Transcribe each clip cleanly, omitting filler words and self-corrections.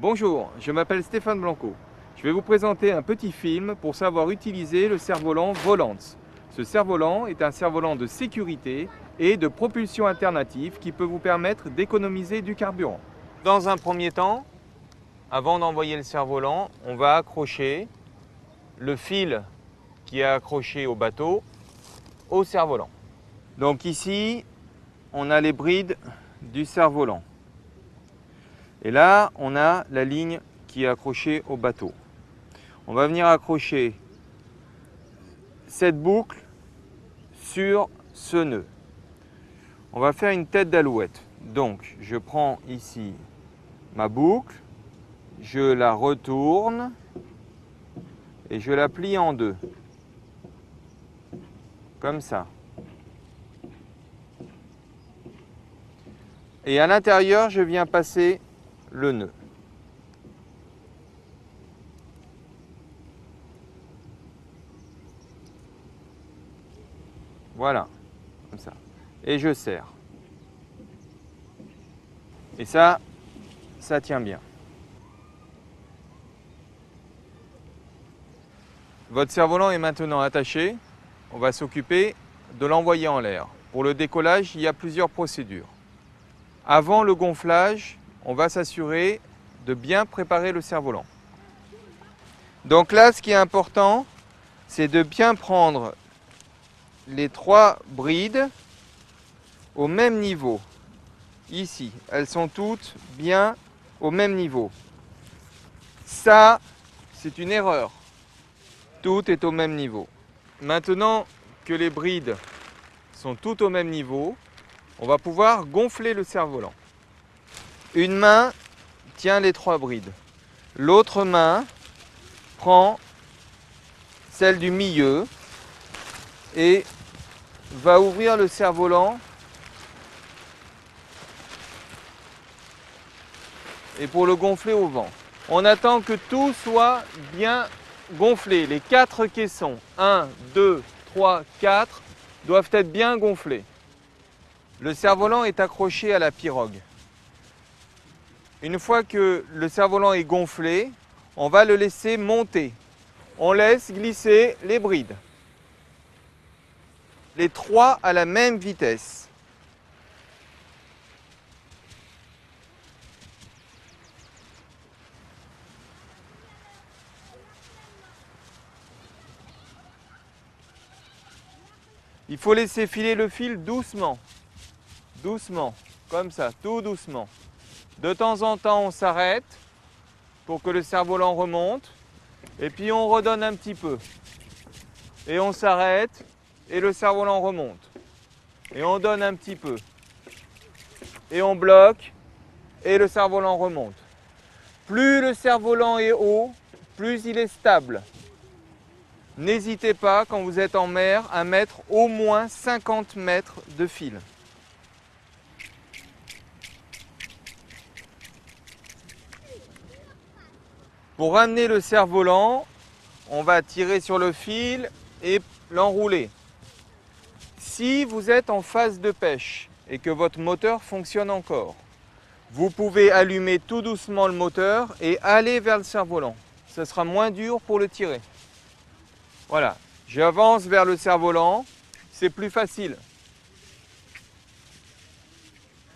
Bonjour, je m'appelle Stéphane Blanco. Je vais vous présenter un petit film pour savoir utiliser le cerf-volant Volance. Ce cerf-volant est un cerf-volant de sécurité et de propulsion alternative qui peut vous permettre d'économiser du carburant. Dans un premier temps, avant d'envoyer le cerf-volant, on va accrocher le fil qui est accroché au bateau au cerf-volant. Donc ici, on a les brides du cerf-volant. Et là, on a la ligne qui est accrochée au bateau. On va venir accrocher cette boucle sur ce nœud. On va faire une tête d'alouette. Donc, je prends ici ma boucle, je la retourne et je la plie en deux. Comme ça. Et à l'intérieur, je viens passer le nœud. Voilà, comme ça. Et je serre. Et ça tient bien. Votre cerf-volant est maintenant attaché. On va s'occuper de l'envoyer en l'air. Pour le décollage, il y a plusieurs procédures. Avant le gonflage, on va s'assurer de bien préparer le cerf-volant. Donc là, ce qui est important, c'est de bien prendre les trois brides au même niveau. Ici, elles sont toutes bien au même niveau. Ça, c'est une erreur. Tout est au même niveau. Maintenant que les brides sont toutes au même niveau, on va pouvoir gonfler le cerf-volant. Une main tient les trois brides. L'autre main prend celle du milieu et va ouvrir le cerf-volant et pour le gonfler au vent. On attend que tout soit bien gonflé. Les quatre caissons, 1, 2, 3, 4, doivent être bien gonflés. Le cerf-volant est accroché à la pirogue. Une fois que le cerf-volant est gonflé, on va le laisser monter. On laisse glisser les brides. Les trois à la même vitesse. Il faut laisser filer le fil doucement. Doucement, comme ça, tout doucement. De temps en temps, on s'arrête pour que le cerf-volant remonte. Et puis on redonne un petit peu. Et on s'arrête et le cerf-volant remonte. Et on donne un petit peu. Et on bloque et le cerf-volant remonte. Plus le cerf-volant est haut, plus il est stable. N'hésitez pas, quand vous êtes en mer, à mettre au moins 50 mètres de fil. Pour ramener le cerf-volant, on va tirer sur le fil et l'enrouler. Si vous êtes en phase de pêche et que votre moteur fonctionne encore, vous pouvez allumer tout doucement le moteur et aller vers le cerf-volant. Ce sera moins dur pour le tirer. Voilà, j'avance vers le cerf-volant, c'est plus facile.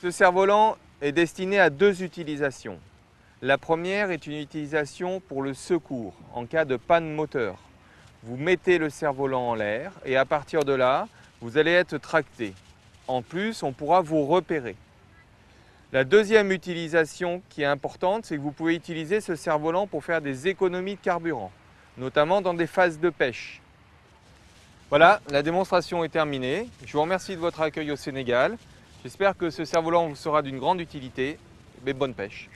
Ce cerf-volant est destiné à deux utilisations. La première est une utilisation pour le secours, en cas de panne moteur. Vous mettez le cerf-volant en l'air et à partir de là, vous allez être tracté. En plus, on pourra vous repérer. La deuxième utilisation qui est importante, c'est que vous pouvez utiliser ce cerf-volant pour faire des économies de carburant, notamment dans des phases de pêche. Voilà, la démonstration est terminée. Je vous remercie de votre accueil au Sénégal. J'espère que ce cerf-volant vous sera d'une grande utilité. Mais bonne pêche!